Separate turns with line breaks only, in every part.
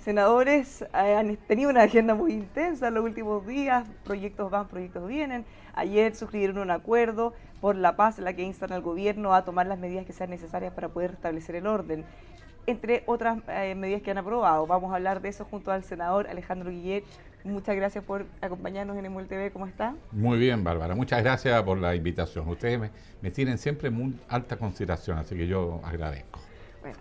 senadores han tenido una agenda muy intensa en los últimos días, proyectos van, proyectos vienen. Ayer suscribieron un acuerdo por la paz en la que instan al gobierno a tomar las medidas que sean necesarias para poder restablecer el orden, entre otras medidas que han aprobado. Vamos a hablar de eso junto al senador Alejandro Guillet. Muchas gracias por acompañarnos en EMUEL TV. ¿Cómo está?
Muy bien, Bárbara. Muchas gracias por la invitación. Ustedes me tienen siempre en muy alta consideración, así que yo agradezco.
Bueno,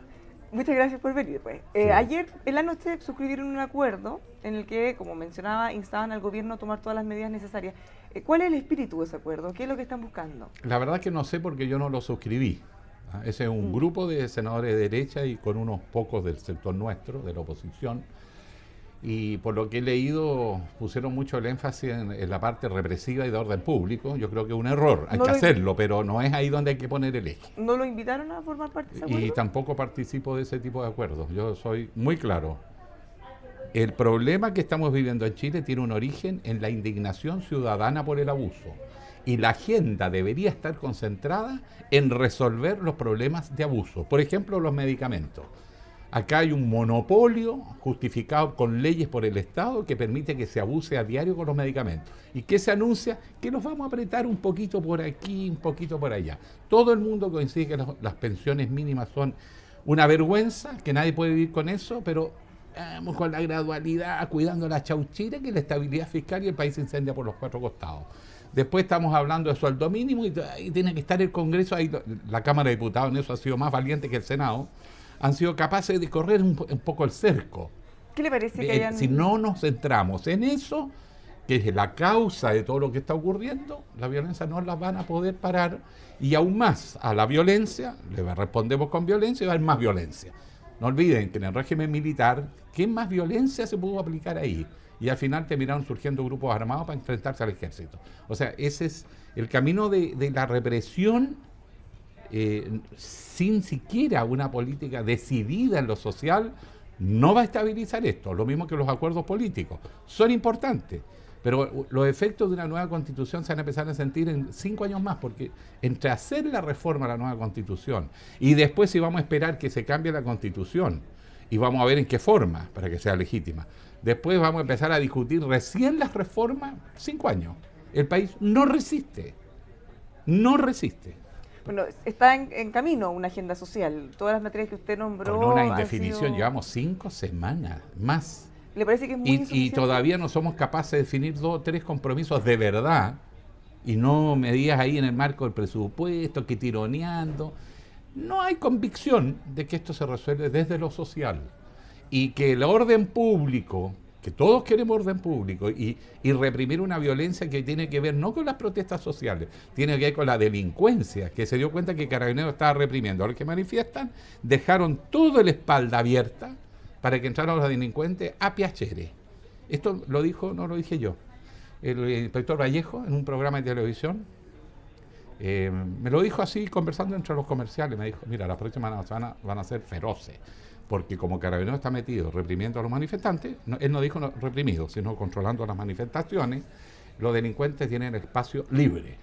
muchas gracias por venir. Pues.
Sí.
Ayer en la noche suscribieron un acuerdo en el que, como mencionaba, instaban al gobierno a tomar todas las medidas necesarias. ¿Cuál es el espíritu de ese acuerdo? ¿Qué es lo que están buscando?
La verdad que no sé porque yo no lo suscribí. Ese es un grupo de senadores de derecha y con unos pocos del sector nuestro, de la oposición. Y por lo que he leído, pusieron mucho el énfasis en la parte represiva y de orden público. Yo creo que es un error, hay que hacerlo, pero no es ahí donde hay que poner el eje.
¿No lo invitaron a formar parte de ese acuerdo?
Y tampoco participo de ese tipo de acuerdos. Yo soy muy claro. El problema que estamos viviendo en Chile tiene un origen en la indignación ciudadana por el abuso. Y la agenda debería estar concentrada en resolver los problemas de abuso. Por ejemplo, los medicamentos. Acá hay un monopolio justificado con leyes por el Estado que permite que se abuse a diario con los medicamentos. ¿Y qué se anuncia? Que los vamos a apretar un poquito por aquí, un poquito por allá. Todo el mundo coincide que las pensiones mínimas son una vergüenza, que nadie puede vivir con eso, pero vamos con la gradualidad, cuidando la chauchira, que la estabilidad fiscal y el país se incendia por los cuatro costados. Después estamos hablando de sueldo mínimo y tiene que estar el Congreso, ahí la Cámara de Diputados en eso ha sido más valiente que el Senado, han sido capaces de correr un poco el cerco.
¿Qué le parece que hayan...?
Si no nos centramos en eso, que es la causa de todo lo que está ocurriendo, la violencia no la van a poder parar y aún más a la violencia, le respondemos con violencia y va a haber más violencia. No olviden que en el régimen militar, ¿qué más violencia se pudo aplicar ahí? Y al final terminaron surgiendo grupos armados para enfrentarse al ejército. O sea, ese es el camino de la represión, sin siquiera una política decidida en lo social, no va a estabilizar esto. Lo mismo que los acuerdos políticos. Son importantes, pero los efectos de una nueva constitución se van a empezar a sentir en 5 años más, porque entre hacer la reforma a la nueva constitución y después si vamos a esperar que se cambie la constitución y vamos a ver en qué forma para que sea legítima, después vamos a empezar a discutir recién las reformas, 5 años. El país no resiste, no resiste.
Bueno, está en camino una agenda social. Todas las materias que usted nombró...
Con una indefinición, llevamos 5 semanas más.
¿Le parece que es muy insuficiente?
Y todavía no somos capaces de definir 2 o 3 compromisos de verdad, y no medidas ahí en el marco del presupuesto, que tironeando. No hay convicción de que esto se resuelve desde lo social, y que el orden público, que todos queremos orden público, y reprimir una violencia que tiene que ver no con las protestas sociales, tiene que ver con la delincuencia, que se dio cuenta que Carabineros estaba reprimiendo. A los que manifiestan, dejaron toda la espalda abierta para que entraran los delincuentes a piacere. Esto lo dijo, no lo dije yo, el inspector Vallejo en un programa de televisión. Me lo dijo así, conversando entre los comerciales. Me dijo, mira, las próximas semanas van a ser feroces, porque como Carabineros está metido reprimiendo a los manifestantes, él no dijo reprimidos, sino controlando las manifestaciones, los delincuentes tienen el espacio libre.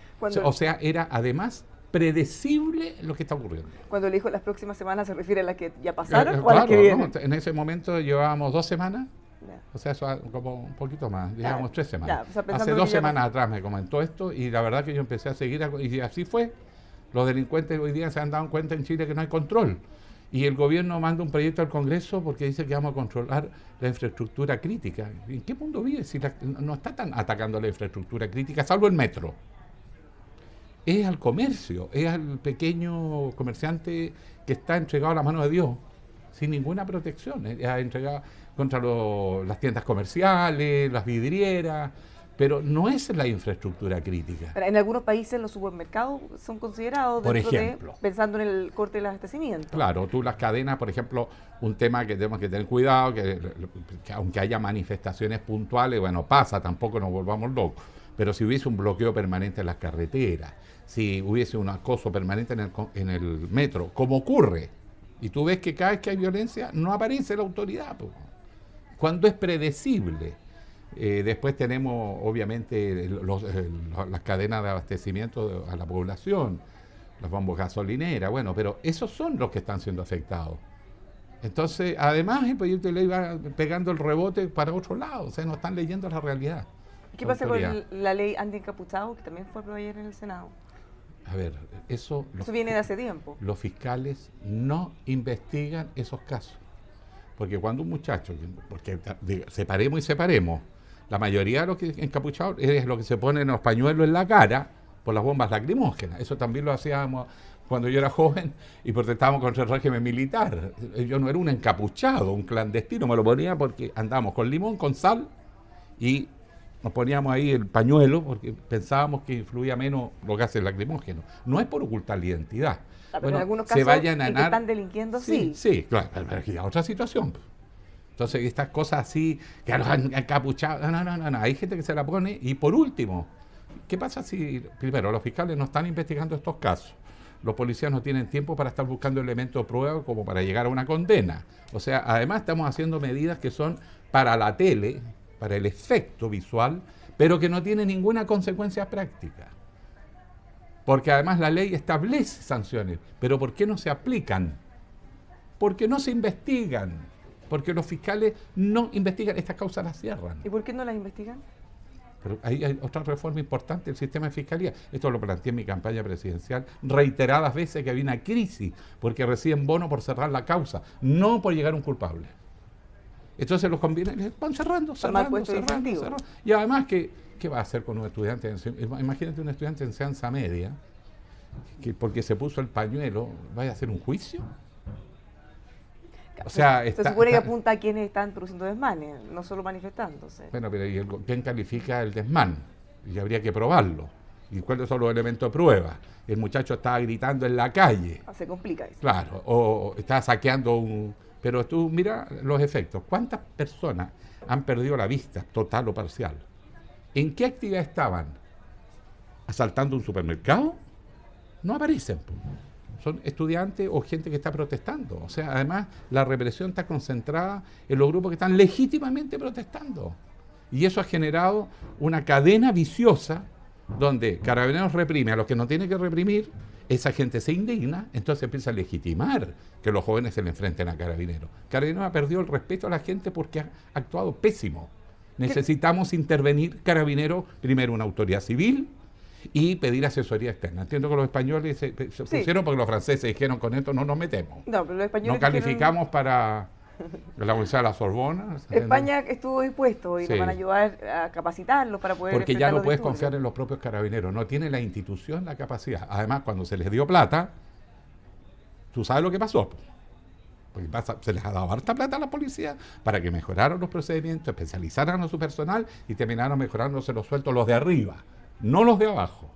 O sea, era además predecible lo que está ocurriendo.
Cuando le dijo las próximas semanas, ¿se refiere a las que ya pasaron o
claro,
a las que vienen?
No, en ese momento llevábamos 2 semanas, o sea, eso como un poquito más, llevábamos 3 semanas.
O sea,
hace 2 semanas atrás me comentó esto y la verdad que yo empecé a seguir, y así fue. Los delincuentes hoy día se han dado cuenta en Chile que no hay control. Y el gobierno manda un proyecto al Congreso porque dice que vamos a controlar la infraestructura crítica. ¿En qué mundo vive si no está tan atacando la infraestructura crítica, salvo el metro? Es al comercio, es al pequeño comerciante que está entregado a la mano de Dios, sin ninguna protección. Es entregado contra las tiendas comerciales, las vidrieras, pero no es la infraestructura crítica.
En algunos países los supermercados son considerados,
por ejemplo,
pensando en el corte del abastecimiento.
Claro, tú las cadenas, por ejemplo, un tema que tenemos que tener cuidado, que aunque haya manifestaciones puntuales, bueno, pasa, tampoco nos volvamos locos, pero si hubiese un bloqueo permanente en las carreteras, si hubiese un acoso permanente en el metro, como ocurre, y tú ves que cada vez que hay violencia no aparece la autoridad, cuando es predecible. Después tenemos obviamente las cadenas de abastecimiento a la población, las bombas gasolineras, bueno, pero esos son los que están siendo afectados. Entonces, además, el proyecto de ley va pegando el rebote para otro lado, o sea, no están leyendo la realidad.
¿Qué pasa con la ley anti-encapuchados, que también fue aprobada ayer en el Senado?
A ver, eso
viene de hace tiempo.
Los fiscales no investigan esos casos. Porque cuando un muchacho, porque separemos y separemos, la mayoría de los que encapuchados es lo que se ponen los pañuelos en la cara por las bombas lacrimógenas. Eso también lo hacíamos cuando yo era joven y protestábamos contra el régimen militar. Yo no era un encapuchado, un clandestino, me lo ponía porque andábamos con limón, con sal y nos poníamos ahí el pañuelo porque pensábamos que influía menos los gases lacrimógenos. No es por ocultar la identidad.
Pero en algunos casos
vayan a
que están delinquiendo, sí.
Sí, claro, pero aquí hay otra situación. Entonces, estas cosas así, que los han encapuchado, no, hay gente que se la pone. Y por último, ¿qué pasa si, primero, los fiscales no están investigando estos casos? Los policías no tienen tiempo para estar buscando elementos de prueba como para llegar a una condena. O sea, además estamos haciendo medidas que son para la tele, para el efecto visual, pero que no tienen ninguna consecuencia práctica. Porque además la ley establece sanciones, pero ¿por qué no se aplican? Porque no se investigan, porque los fiscales no investigan, estas causas las cierran.
¿Y por qué no las investigan?
Pero ahí hay otra reforma importante del sistema de fiscalía. Esto lo planteé en mi campaña presidencial reiteradas veces, que había una crisis, porque reciben bono por cerrar la causa, no por llegar a un culpable. Entonces los conviene, van cerrando. Y además, ¿qué va a hacer con un estudiante? Imagínate un estudiante en enseñanza media, que porque se puso el pañuelo, ¿vaya a hacer un juicio? O sea,
se supone que apunta a quienes están produciendo desmanes, no solo manifestándose.
Bueno, pero ¿quién califica el desmán? Y habría que probarlo. ¿Y cuáles son los elementos de prueba? El muchacho estaba gritando en la calle.
Se complica eso.
Claro, o estaba saqueando un... Pero tú mira los efectos. ¿Cuántas personas han perdido la vista, total o parcial? ¿En qué actividad estaban? ¿Asaltando un supermercado? No aparecen. Son estudiantes o gente que está protestando. O sea, además, la represión está concentrada en los grupos que están legítimamente protestando. Y eso ha generado una cadena viciosa donde Carabineros reprime a los que no tiene que reprimir, esa gente se indigna, entonces empieza a legitimar que los jóvenes se le enfrenten a Carabineros. Carabineros ha perdido el respeto a la gente porque ha actuado pésimo. Necesitamos intervenir, Carabineros, primero una autoridad civil y pedir asesoría externa. Entiendo que los españoles se pusieron porque los franceses dijeron con esto no nos metemos.
No, pero los españoles
no calificamos para la Universidad de la Sorbona.
España estuvo dispuesto y nos van a ayudar a capacitarlos para poder...
Porque ya no puedes confiar en los propios Carabineros, no tiene la institución la capacidad. Además, cuando se les dio plata, tú sabes lo que pasó. Porque se les ha dado harta plata a la policía para que mejoraran los procedimientos, especializaran a su personal y terminaron mejorándose los sueldos los de arriba, no los de abajo.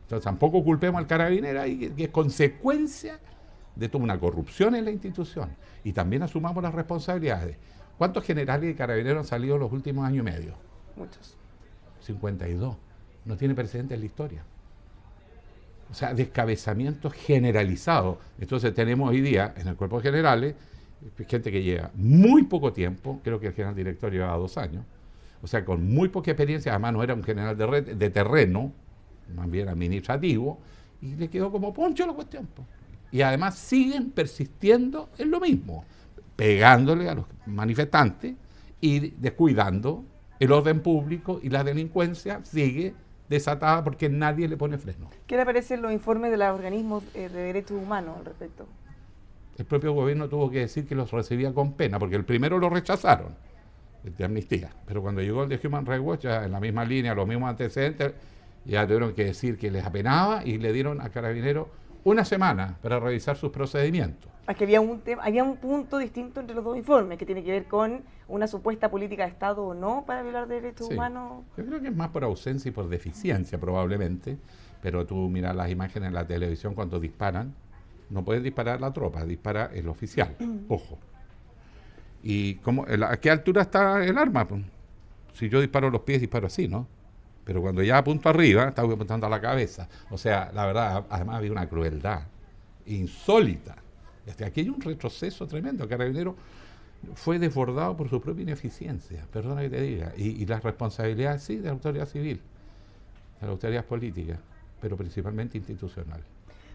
Entonces tampoco culpemos al carabinero y que es consecuencia de toda una corrupción en la institución. Y también asumamos las responsabilidades. ¿Cuántos generales y carabineros han salido en los últimos años y medio?
Muchos.
52. No tiene precedente en la historia. O sea, descabezamiento generalizado. Entonces tenemos hoy día en el cuerpo de generales gente que lleva muy poco tiempo, creo que el general director llevaba 2 años, o sea, con muy poca experiencia, además no era un general de terreno, más bien administrativo, y le quedó como poncho la cuestión. Y además siguen persistiendo en lo mismo, pegándole a los manifestantes y descuidando el orden público, y la delincuencia sigue desatada porque nadie le pone freno.
¿Qué le parecen los informes de los organismos de derechos humanos al respecto?
El propio gobierno tuvo que decir que los recibía con pena, porque el primero lo rechazaron, el de amnistía, pero cuando llegó el de Human Rights Watch, ya en la misma línea, los mismos antecedentes, ya tuvieron que decir que les apenaba y le dieron a Carabineros 1 semana para revisar sus procedimientos.
Es que había un punto distinto entre los dos informes, que tiene que ver con una supuesta política de Estado o no para violar derechos humanos.
Yo creo que es más por ausencia y por deficiencia probablemente, pero tú miras las imágenes en la televisión cuando disparan, no pueden disparar la tropa, dispara el oficial, ojo. ¿Y a qué altura está el arma? Pues, si yo disparo los pies, disparo así, ¿no? Pero cuando ya apunto arriba, está apuntando a la cabeza. O sea, la verdad, además había una crueldad insólita. Aquí hay un retroceso tremendo. Carabinero fue desbordado por su propia ineficiencia, perdona que te diga. Y las responsabilidades, sí, de la autoridad civil, de la autoridad política, pero principalmente institucional.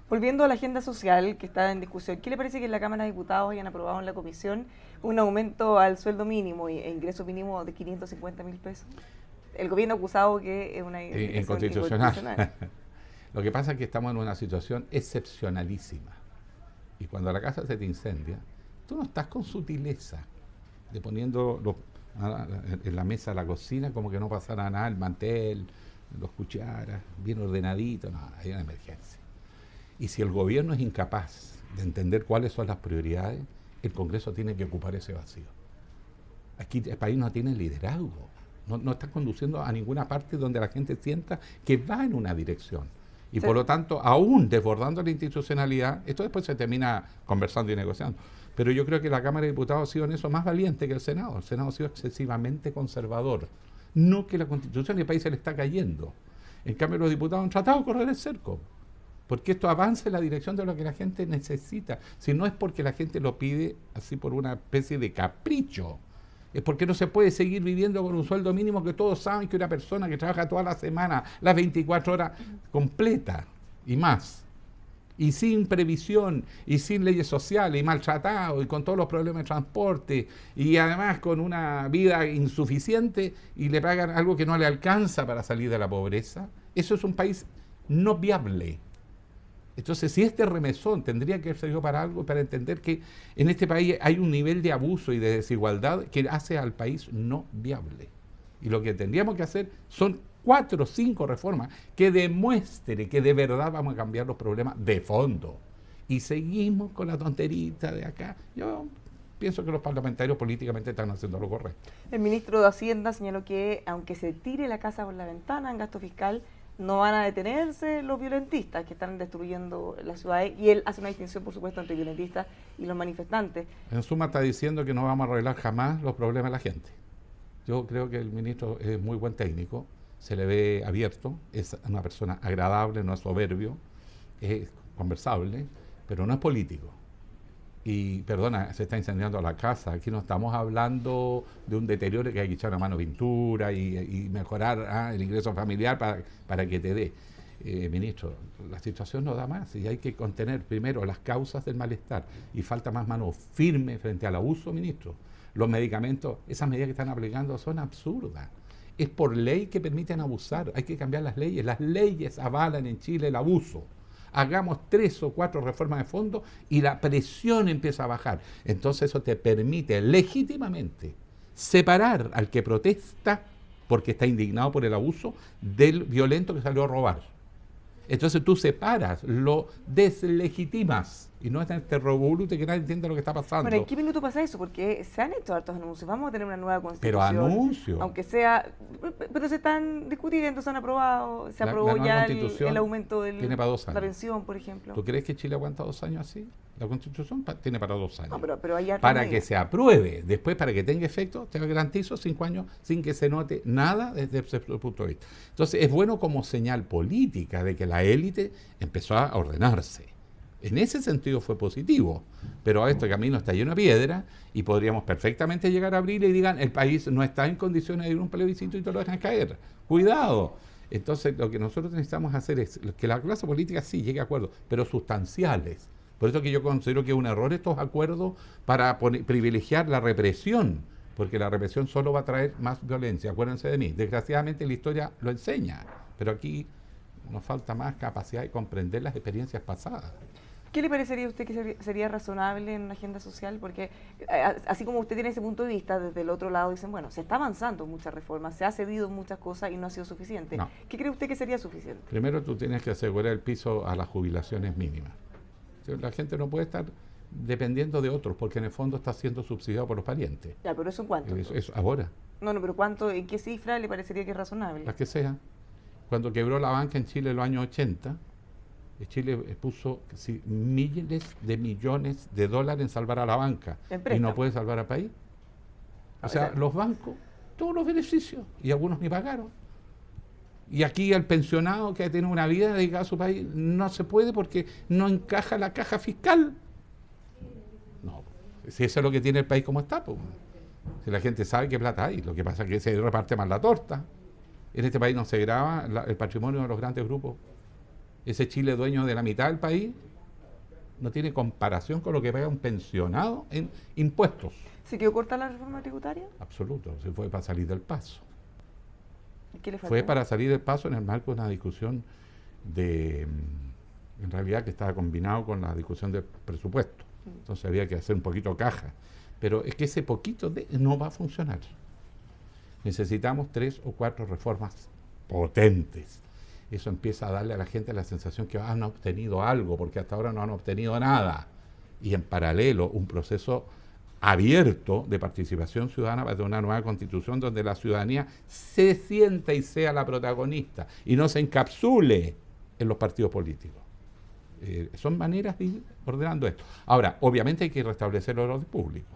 Volviendo a la agenda social que está en discusión, ¿qué le parece que en la Cámara de Diputados hayan aprobado en la comisión un aumento al sueldo mínimo e ingreso mínimo de 550.000 pesos? El gobierno ha acusado que es una
inconstitucional. Lo que pasa es que estamos en una situación excepcionalísima. Y cuando la casa se te incendia, tú no estás con sutileza de poniendo en la mesa de la cocina como que no pasara nada, el mantel, los cucharas, bien ordenadito. No, hay una emergencia. Y si el gobierno es incapaz de entender cuáles son las prioridades, el Congreso tiene que ocupar ese vacío. Aquí el país no tiene liderazgo, no está conduciendo a ninguna parte donde la gente sienta que va en una dirección. Y sí, por lo tanto, aún desbordando la institucionalidad, esto después se termina conversando y negociando. Pero yo creo que la Cámara de Diputados ha sido en eso más valiente que el Senado. El Senado ha sido excesivamente conservador. No que la Constitución del país se le está cayendo. En cambio, los diputados han tratado de correr el cerco, porque esto avance en la dirección de lo que la gente necesita. Si no es porque la gente lo pide así por una especie de capricho, es porque no se puede seguir viviendo con un sueldo mínimo que todos saben que una persona que trabaja toda la semana, las 24 horas completa y más, y sin previsión, y sin leyes sociales, y maltratado, y con todos los problemas de transporte, y además con una vida insuficiente, y le pagan algo que no le alcanza para salir de la pobreza. Eso es un país no viable. Entonces, si este remesón tendría que haber servido para algo, para entender que en este país hay un nivel de abuso y de desigualdad que hace al país no viable. Y lo que tendríamos que hacer son 4 o 5 reformas que demuestren que de verdad vamos a cambiar los problemas de fondo. Y seguimos con la tonterita de acá. Yo pienso que los parlamentarios políticamente están haciendo lo correcto.
El ministro de Hacienda señaló que aunque se tire la casa por la ventana en gasto fiscal, no van a detenerse los violentistas que están destruyendo la ciudad. Y él hace una distinción, por supuesto, entre violentistas y los manifestantes.
En suma, está diciendo que no vamos a arreglar jamás los problemas de la gente. Yo creo que el ministro es muy buen técnico, se le ve abierto, es una persona agradable, no es soberbio, es conversable, pero no es político. Y, perdona, se está incendiando la casa. Aquí no estamos hablando de un deterioro que hay que echar una mano pintura y mejorar el ingreso familiar para que te dé. Ministro, la situación no da más y hay que contener primero las causas del malestar y falta más mano firme frente al abuso, ministro. Los medicamentos, esas medidas que están aplicando son absurdas. Es por ley que permiten abusar, hay que cambiar las leyes. Las leyes avalan en Chile el abuso. Hagamos 3 o 4 reformas de fondo y la presión empieza a bajar. Entonces eso te permite legítimamente separar al que protesta porque está indignado por el abuso del violento que salió a robar. Entonces tú separas, lo deslegitimas y no es este revolute que nadie entiende lo que está pasando.
Bueno, ¿en qué minuto pasa eso? Porque se han hecho hartos anuncios. Vamos a tener una nueva constitución.
Pero anuncios.
Aunque sea, pero se están discutiendo, se han aprobado, se aprobó ya el aumento de la pensión, por ejemplo.
¿Tú crees que Chile aguanta 2 años así? La constitución tiene para 2 años.
No, pero hay
para que se apruebe, después para que tenga efecto, te garantizo 5 años sin que se note nada desde ese punto de vista. Entonces es bueno como señal política de que la élite empezó a ordenarse. En ese sentido fue positivo, pero este camino está lleno de piedra y podríamos perfectamente llegar a abril y digan el país no está en condiciones de ir a un plebiscito y te lo dejan caer. ¡Cuidado! Entonces lo que nosotros necesitamos hacer es que la clase política sí llegue a acuerdos, pero sustanciales. Por eso que yo considero que es un error estos acuerdos para privilegiar la represión, porque la represión solo va a traer más violencia. Acuérdense de mí, desgraciadamente la historia lo enseña, pero aquí nos falta más capacidad de comprender las experiencias pasadas.
¿Qué le parecería a usted que sería razonable en una agenda social? Porque así como usted tiene ese punto de vista, desde el otro lado dicen, bueno, se está avanzando en muchas reformas, se ha cedido en muchas cosas y no ha sido suficiente.
No.
¿Qué cree usted que sería suficiente?
Primero tú tienes que asegurar el piso a las jubilaciones mínimas. La gente no puede estar dependiendo de otros, porque en el fondo está siendo subsidiado por los parientes.
Ya, pero ¿eso en cuánto?
Eso ahora.
No, pero ¿cuánto, en qué cifra le parecería que es razonable?
La que sea. Cuando quebró la banca en Chile en los años 80, Chile puso miles de millones de dólares en salvar a la banca y no puede salvar al país. O sea, los bancos, todos los beneficios, y algunos ni pagaron. Y aquí el pensionado que tiene una vida dedicada a su país no se puede porque no encaja la caja fiscal. No, si eso es lo que tiene el país como está, pues. Si la gente sabe qué plata hay, lo que pasa es que se reparte más la torta. En este país no se graba el patrimonio de los grandes grupos Ese Chile dueño de la mitad del país no tiene comparación con lo que paga un pensionado en impuestos.
¿Se quedó corta la reforma tributaria?
Absoluto, se fue para salir del paso.
¿Y qué le faltó?
Fue para salir del paso en el marco de una discusión en realidad que estaba combinado con la discusión del presupuesto. Entonces había que hacer un poquito caja. Pero es que ese poquito no va a funcionar. Necesitamos 3 o 4 reformas potentes. Eso empieza a darle a la gente la sensación que han obtenido algo, porque hasta ahora no han obtenido nada. Y en paralelo, un proceso abierto de participación ciudadana para una nueva constitución donde la ciudadanía se sienta y sea la protagonista y no se encapsule en los partidos políticos. Son maneras de ir ordenando esto. Ahora, obviamente hay que restablecer el orden público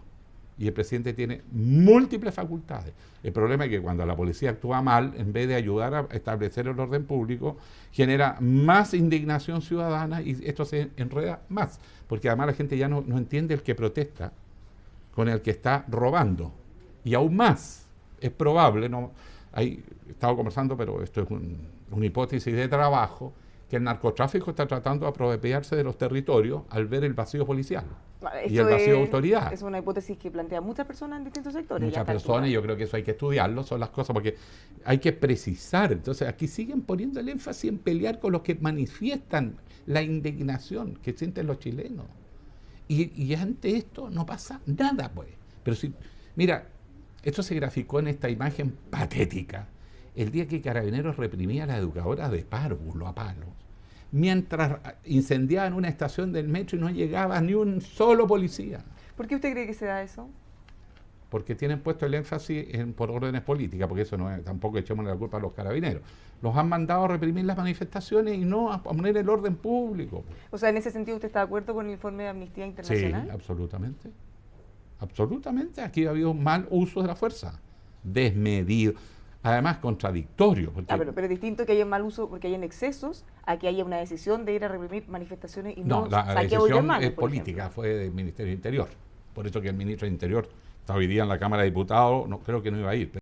y el presidente tiene múltiples facultades. El problema es que cuando la policía actúa mal, en vez de ayudar a establecer el orden público, genera más indignación ciudadana y esto se enreda más, porque además la gente ya no entiende el que protesta con el que está robando. Y aún más, es probable, he estado conversando, pero esto es una hipótesis de trabajo, que el narcotráfico está tratando de apropiarse de los territorios al ver el vacío policial y el vacío de autoridad.
Es una hipótesis que plantea muchas personas en distintos sectores.
Muchas personas, y yo creo que eso hay que estudiarlo, son las cosas, porque hay que precisar. Entonces aquí siguen poniendo el énfasis en pelear con los que manifiestan la indignación que sienten los chilenos. Y ante esto no pasa nada, pues. Pero si, mira, esto se graficó en esta imagen patética. El día que Carabineros reprimía a las educadoras de párvulo a palos, mientras incendiaban una estación del metro y no llegaba ni un solo policía.
¿Por qué usted cree que se da eso?
Porque tienen puesto el énfasis por órdenes políticas, porque eso no es, tampoco echemos la culpa a los carabineros. Los han mandado a reprimir las manifestaciones y no a poner el orden público.
O sea, en ese sentido, ¿usted está de acuerdo con el informe de Amnistía Internacional?
Sí, absolutamente. Absolutamente. Aquí ha habido mal uso de la fuerza, desmedido. Además, contradictorio. Porque
pero es distinto que haya mal uso porque hayan excesos a que haya una decisión de ir a reprimir manifestaciones y no
la
saqueo de
decisión
manos,
es política, fue del Ministerio del Interior. Por eso que el ministro del Interior está hoy día en la Cámara de Diputados, creo que no iba a ir.